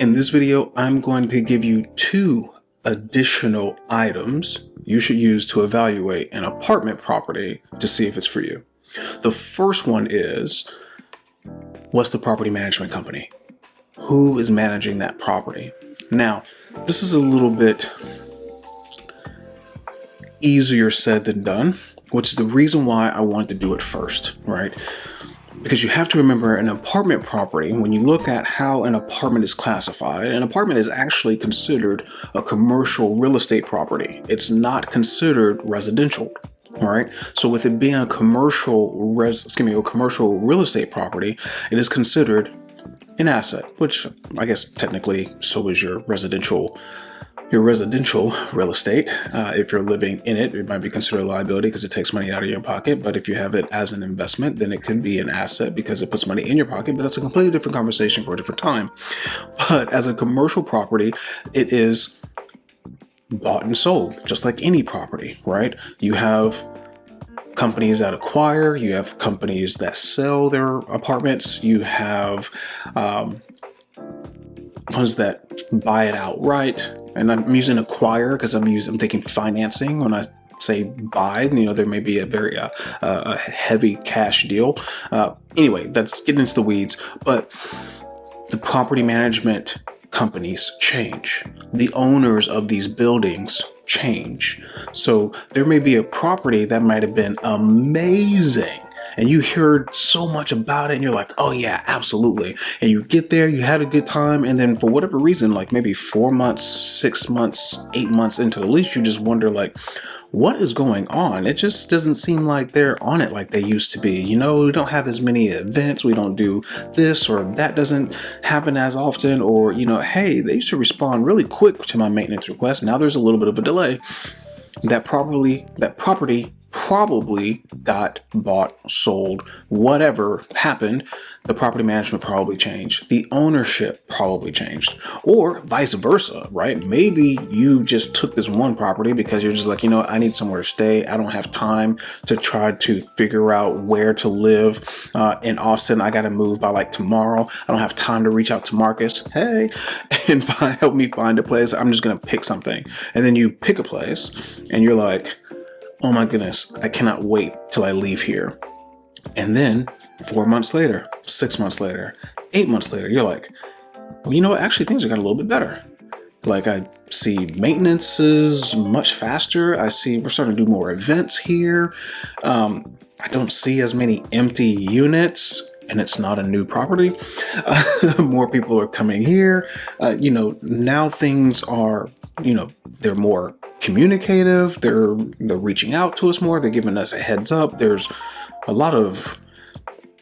In this video, I'm going to give you 2 additional items you should use to evaluate an apartment property to see if it's for you. The first one is, what's the property management company? Who is managing that property? Now, this is a little bit easier said than done, which is the reason why I wanted to do it first, right? Because you have to remember, an apartment property, when you look at how an apartment is classified, an apartment is actually considered a commercial real estate property. It's not considered residential. All right. So with it being a commercial real estate property, it is considered an asset, which I guess technically so is your residential real estate. If you're living in it, it might be considered a liability because it takes money out of your pocket. But if you have it as an investment, then it could be an asset because it puts money in your pocket. But that's a completely different conversation for a different time. But as a commercial property, it is bought and sold, just like any property, right? You have companies that acquire, you have companies that sell their apartments, you have ones that buy it outright. And I'm using acquire because I'm thinking financing when I say buy. There may be a very a heavy cash deal. Anyway, that's getting into the weeds. But the property management companies change. The owners of these buildings change. So there may be a property that might have been amazing, and you heard so much about it and you're like, oh yeah, absolutely. And you get there, you had a good time. And then for whatever reason, like maybe 4 months, 6 months, 8 months into the lease, you just wonder like, what is going on? It just doesn't seem like they're on it like they used to be. We don't have as many events. We don't do this or that doesn't happen as often. Or, hey, they used to respond really quick to my maintenance request. Now there's a little bit of a delay. That property probably got bought, sold, whatever happened. The property management probably changed. The ownership probably changed, or vice versa, right? Maybe you just took this one property because you're just like, I need somewhere to stay. I don't have time to try to figure out where to live in Austin. I got to move by like tomorrow. I don't have time to reach out to Marcus. Hey, and help me find a place. I'm just going to pick something. And then you pick a place and you're like, oh my goodness, I cannot wait till I leave here. And then 4 months later, 6 months later, 8 months later, you're like, well, actually things have got a little bit better. Like I see maintenance is much faster. I see we're starting to do more events here. I don't see as many empty units, and it's not a new property. More people are coming here. Now things are, they're more communicative. They're reaching out to us more. They're giving us a heads up. There's a lot of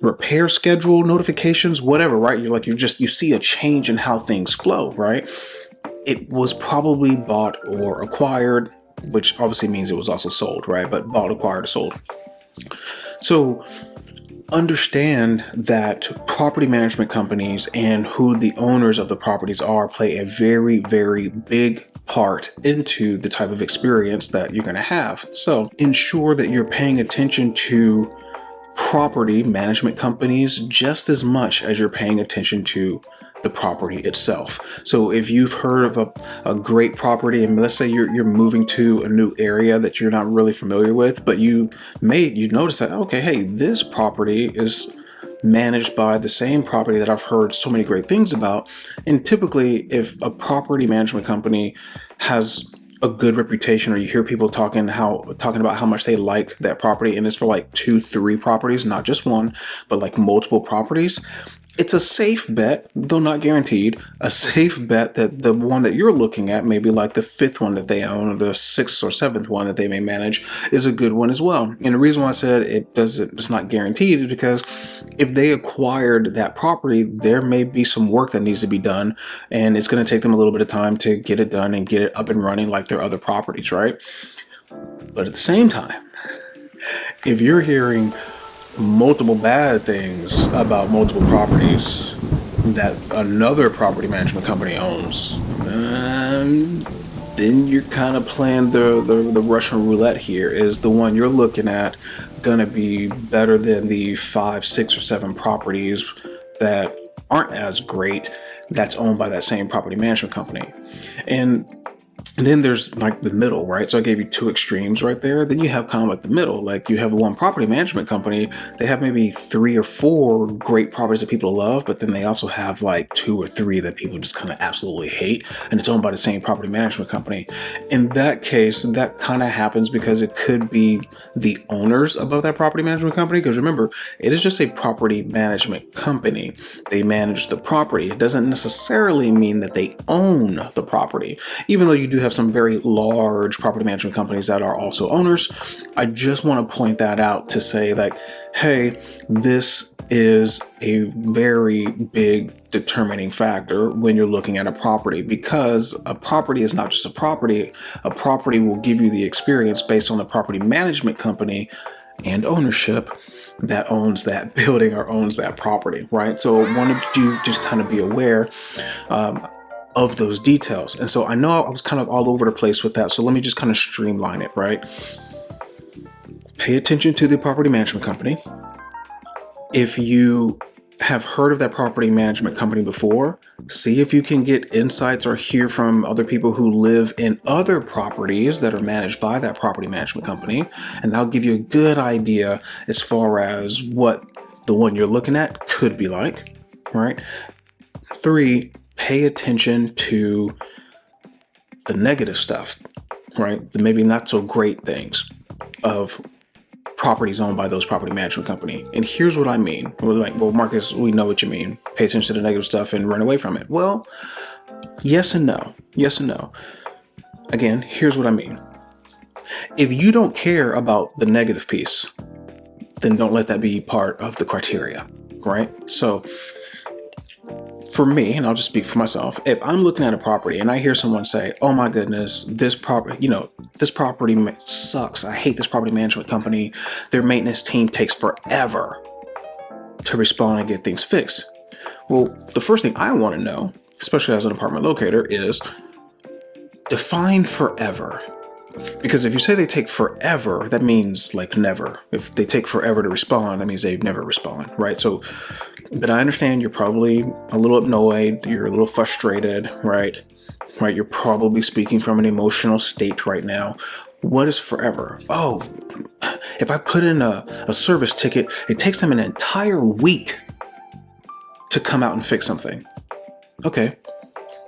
repair schedule notifications, whatever, right? You see a change in how things flow, right? It was probably bought or acquired, which obviously means it was also sold, right? But bought, acquired, sold. So understand that property management companies and who the owners of the properties are play a very, very big part into the type of experience that you're going to have. So ensure that you're paying attention to property management companies just as much as you're paying attention to the property itself. So if you've heard of a great property, and let's say you're moving to a new area that you're not really familiar with, but you notice that, okay, hey, this property is managed by the same property that I've heard so many great things about. And typically, if a property management company has a good reputation, or you hear people talking about how much they like that property, and it's for like 2, 3 properties, not just one, but like multiple properties, it's a safe bet, though not guaranteed, a safe bet that the one that you're looking at, maybe like the 5th one that they own or the 6th or 7th one that they may manage, is a good one as well. And the reason why I said it's not guaranteed is because if they acquired that property, there may be some work that needs to be done, and it's going to take them a little bit of time to get it done and get it up and running like their other properties, right? But at the same time, if you're hearing multiple bad things about multiple properties that another property management company owns, then you're kind of playing the Russian roulette here. Is the one you're looking at going to be better than the 5, 6, or 7 properties that aren't as great that's owned by that same property management company. And then there's like the middle, right? So I gave you two extremes right there. Then you have kind of like the middle. Like you have one property management company. They have maybe 3 or 4 great properties that people love, but then they also have like 2 or 3 that people just kind of absolutely hate. And it's owned by the same property management company. In that case, that kind of happens because it could be the owners of that property management company. Because remember, it is just a property management company. They manage the property. It doesn't necessarily mean that they own the property, even though you do have some very large property management companies that are also owners. I just want to point that out to say like, hey, this is a very big determining factor when you're looking at a property, because a property is not just a property. A property will give you the experience based on the property management company and ownership that owns that building or owns that property, right? So I wanted you to just kind of be aware of those details. And so I know I was kind of all over the place with that. So let me just kind of streamline it, right? Pay attention to the property management company. If you have heard of that property management company before, see if you can get insights or hear from other people who live in other properties that are managed by that property management company. And that'll give you a good idea as far as what the one you're looking at could be like, right? 3, pay attention to the negative stuff, right? The maybe not so great things of properties owned by those property management company. And here's what I mean. We're like, well, Marcus, we know what you mean. Pay attention to the negative stuff and run away from it. Well, yes and no. Yes and no. Again, here's what I mean. If you don't care about the negative piece, then don't let that be part of the criteria, right? So for me, and I'll just speak for myself, if I'm looking at a property and I hear someone say, oh my goodness, this property, this property sucks. I hate this property management company. Their maintenance team takes forever to respond and get things fixed. Well, the first thing I want to know, especially as an apartment locator, is define forever. Because if you say they take forever, that means like never. If they take forever to respond, that means they never respond, right? So, but I understand you're probably a little annoyed, you're a little frustrated, right? Right? You're probably speaking from an emotional state right now. What is forever? Oh, if I put in a service ticket, it takes them an entire week to come out and fix something. Okay.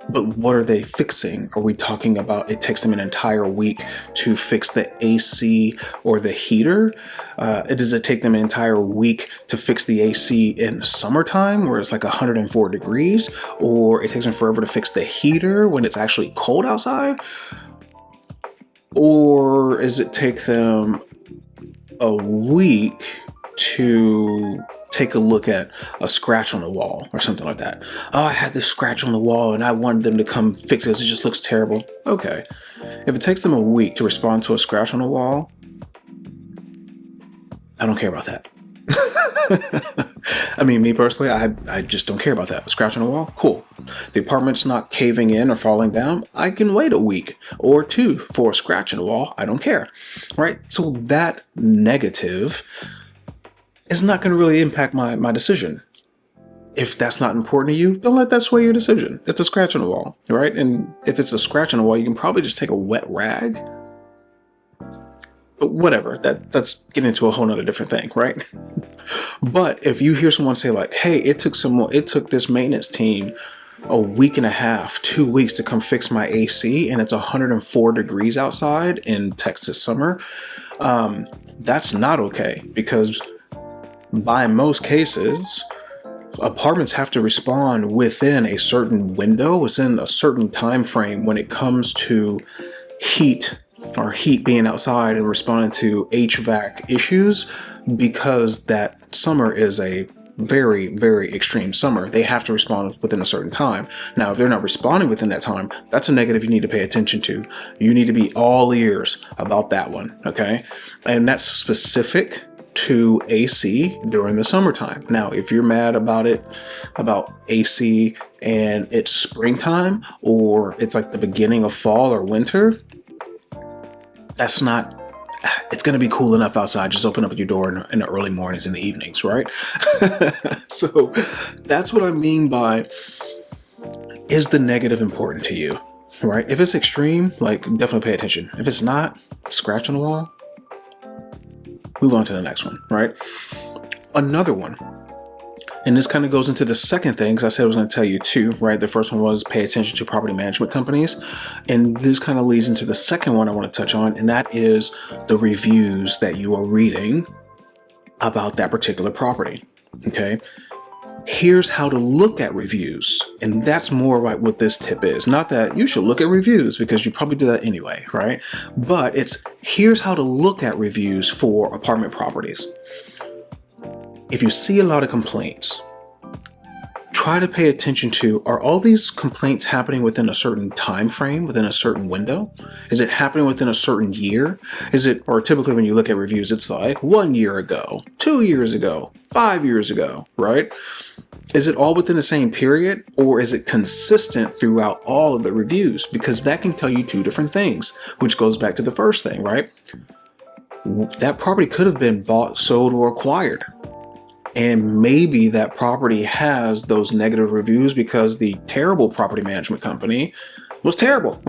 But what are they fixing? Are we talking about it takes them an entire week to fix the AC or the heater? Does it take them an entire week to fix the AC in summertime where it's like 104 degrees? Or it takes them forever to fix the heater when it's actually cold outside? Or does it take them a week to take a look at a scratch on the wall or something like that? Oh, I had this scratch on the wall and I wanted them to come fix it. It just looks terrible. Okay. If it takes them a week to respond to a scratch on the wall, I don't care about that. I mean, me personally, I just don't care about that. A scratch on the wall, cool. The apartment's not caving in or falling down. I can wait a week or 2 for a scratch on the wall. I don't care, right? So that negative is not going to really impact my decision. If that's not important to you, don't let that sway your decision. It's a scratch on the wall, right? And if it's a scratch on the wall, you can probably just take a wet rag. But whatever, that's getting into a whole nother different thing, right? But if you hear someone say like, hey, it took this maintenance team a week and a half, 2 weeks to come fix my AC, and it's 104 degrees outside in Texas summer, that's not okay, because by most cases, apartments have to respond within a certain window, within a certain time frame when it comes to heat being outside and responding to HVAC issues, because that summer is a very, very extreme summer. They have to respond within a certain time. Now, if they're not responding within that time, that's a negative you need to pay attention to. You need to be all ears about that one, okay? And that's specific to AC during the summertime. Now, if you're mad about AC and it's springtime or it's like the beginning of fall or winter, it's going to be cool enough outside. Just open up your door in the early mornings and the evenings, right? So that's what I mean by Is the negative important to you, right? If it's extreme, like definitely pay attention. If it's not, scratch on the wall, move on to the next one, right? Another one, and this kind of goes into the second thing, because I said I was going to tell you two, right? The first one was pay attention to property management companies. And this kind of leads into the second one I want to touch on, and that is the reviews that you are reading about that particular property, okay? Here's how to look at reviews. And that's more like what this tip is. Not that you should look at reviews, because you probably do that anyway, right? But it's here's how to look at reviews for apartment properties. If you see a lot of complaints, try to pay attention to, are all these complaints happening within a certain time frame, within a certain window? Is it happening within a certain year? Or typically when you look at reviews, it's like 1 year ago, 2 years ago, 5 years ago, right? Is it all within the same period, or is it consistent throughout all of the reviews? Because that can tell you two different things, which goes back to the first thing, right? That property could have been bought, sold, or acquired. And maybe that property has those negative reviews because the terrible property management company was terrible.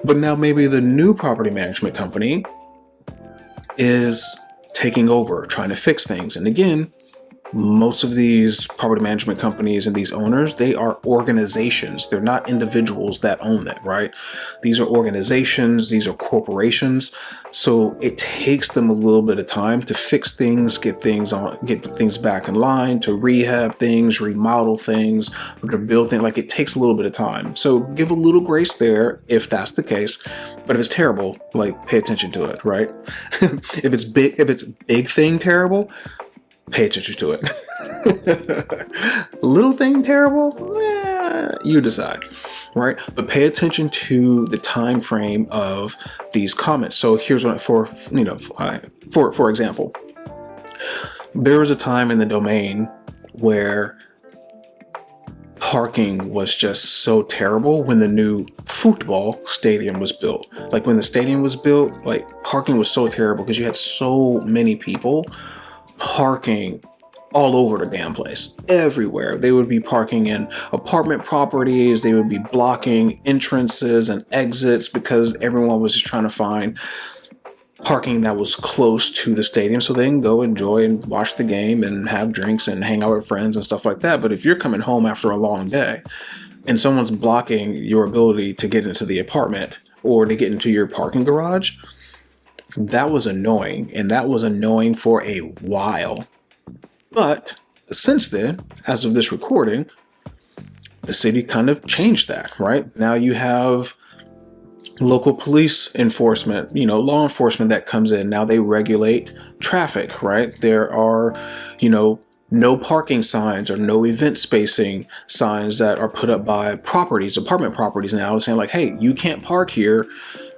But now maybe the new property management company is taking over, trying to fix things. And again, most of these property management companies and these owners, they are organizations. They're not individuals that own it, right? These are organizations, these are corporations. So it takes them a little bit of time to fix things, get things back in line, to rehab things, remodel things, or to build things. Like, it takes a little bit of time. So give a little grace there if that's the case. But if it's terrible, like, pay attention to it, right? If it's big thing terrible, pay attention to it. Little thing terrible, you decide, right? But pay attention to the time frame of these comments. So here's one for example, there was a time in the domain where parking was just so terrible when the new football stadium was built. Like, when the stadium was built, like, parking was so terrible because you had so many people parking all over the damn place, everywhere. They would be parking in apartment properties. They would be blocking entrances and exits because everyone was just trying to find parking that was close to the stadium so they can go enjoy and watch the game and have drinks and hang out with friends and stuff like that. But if you're coming home after a long day and someone's blocking your ability to get into the apartment or to get into your parking garage, that was annoying, and that was annoying for a while. But since then, as of this recording, the city kind of changed that, right? Now you have local police enforcement, law enforcement that comes in. Now they regulate traffic, right? There are, no parking signs or no event spacing signs that are put up by apartment properties now, saying like, hey, you can't park here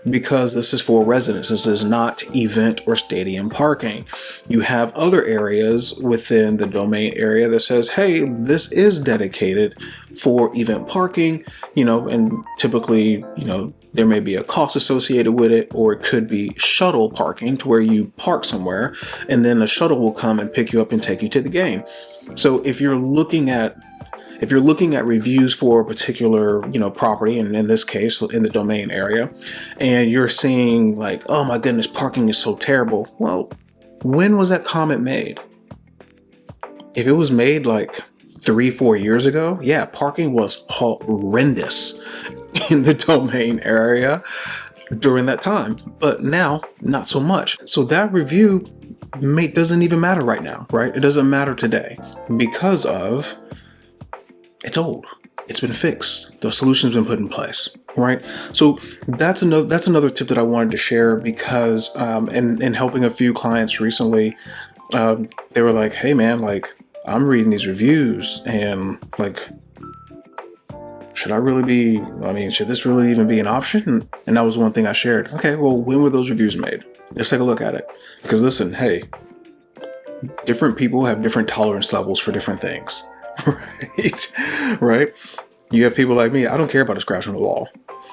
because this is for residents. This is not event or stadium parking. You have other areas within the domain area that says, hey, this is dedicated for event parking, and typically, there may be a cost associated with it, or it could be shuttle parking to where you park somewhere and then a shuttle will come and pick you up and take you to the game. So if you're looking at reviews for a particular, property, and in this case, in the domain area, and you're seeing like, oh my goodness, parking is so terrible. Well, when was that comment made? If it was made like 3-4 years ago, yeah, parking was horrendous in the domain area during that time. But now, not so much. So that review doesn't even matter right now, right? It doesn't matter today because of it's old. It's been fixed. The solution's been put in place, right? So that's another tip that I wanted to share because in helping a few clients recently, they were like, hey man, like, I'm reading these reviews and like, should this really even be an option? And that was one thing I shared. Okay, well, when were those reviews made? Let's take a look at it. Because listen, hey, different people have different tolerance levels for different things. Right? You have people like me, I don't care about a scratch on the wall,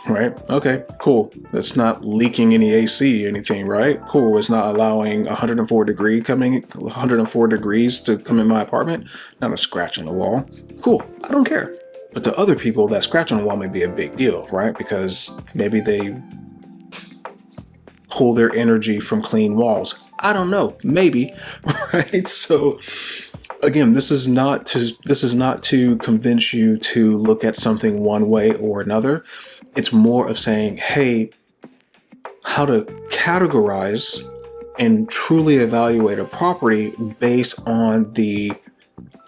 right? Okay, cool. That's not leaking any AC or anything, right? Cool. It's not allowing 104 degrees to come in my apartment. Not a scratch on the wall. Cool. I don't care. But to other people, that scratch on the wall may be a big deal, right? Because maybe they pull their energy from clean walls. I don't know, maybe, right? So again, this is not to convince you to look at something one way or another. It's more of saying, hey, how to categorize and truly evaluate a property based on the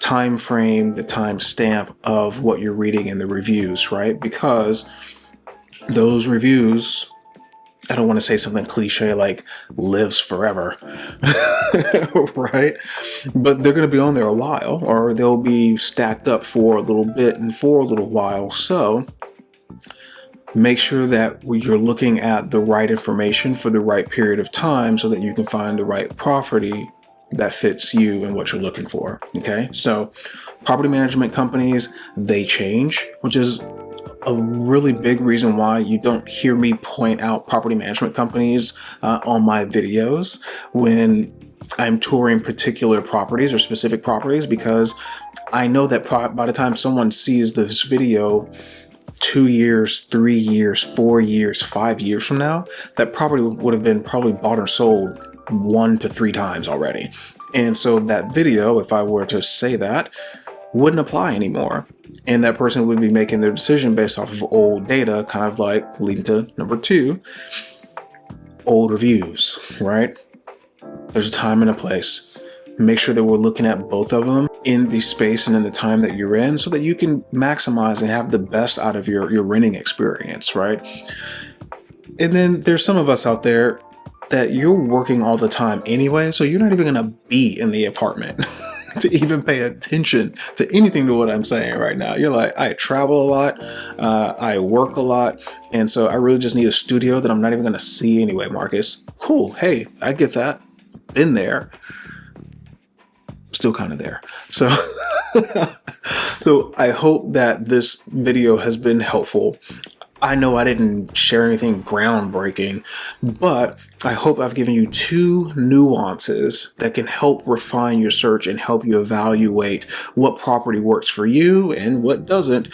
time frame, the time stamp of what you're reading in the reviews, right? Because those reviews, I don't want to say something cliche like lives forever, right? But they're going to be on there a while, or they'll be stacked up for a little bit and for a little while. So make sure that you're looking at the right information for the right period of time so that you can find the right property that fits you and what you're looking for. Okay. So property management companies, they change, which is a really big reason why you don't hear me point out property management companies on my videos when I'm touring particular properties or specific properties, because I know that by the time someone sees this video 2 years, 3 years, 4 years, 5 years from now, that property would have been probably bought or sold 1 to 3 times already. And so that video, if I were to say that, wouldn't apply anymore. And that person would be making their decision based off of old data, kind of like leading to number 2, old reviews, right? There's a time and a place. Make sure that we're looking at both of them in the space and in the time that you're in so that you can maximize and have the best out of your renting experience, right? And then there's some of us out there that you're working all the time anyway, so you're not even going to be in the apartment to even pay attention to anything to what I'm saying right now. You're like, I travel a lot, I work a lot, and so I really just need a studio that I'm not even going to see anyway, Marcus. Cool. Hey, I get that. Been there. Still kind of there. So, so I hope that this video has been helpful. I know I didn't share anything groundbreaking, but I hope I've given you 2 nuances that can help refine your search and help you evaluate what property works for you and what doesn't,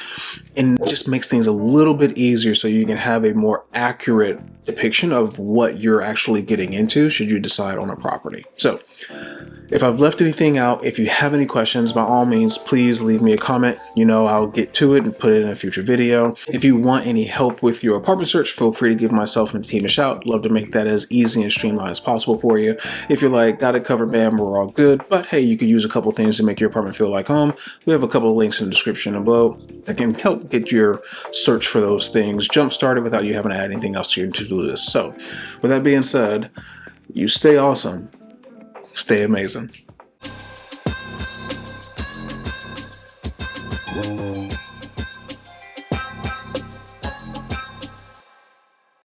and just makes things a little bit easier so you can have a more accurate depiction of what you're actually getting into should you decide on a property. So if I've left anything out, if you have any questions, by all means, please leave me a comment. You know, I'll get to it and put it in a future video. If you want any help with your apartment search, feel free to give myself and the team a shout. Love to make that as easy and streamlined as possible for you. If you're like, got it covered, bam, we're all good. But hey, you could use a couple things to make your apartment feel like home. We have a couple of links in the description below that can help get your search for those things jump started without you having to add anything else to your to-do list. So with that being said, you stay awesome. Stay amazing.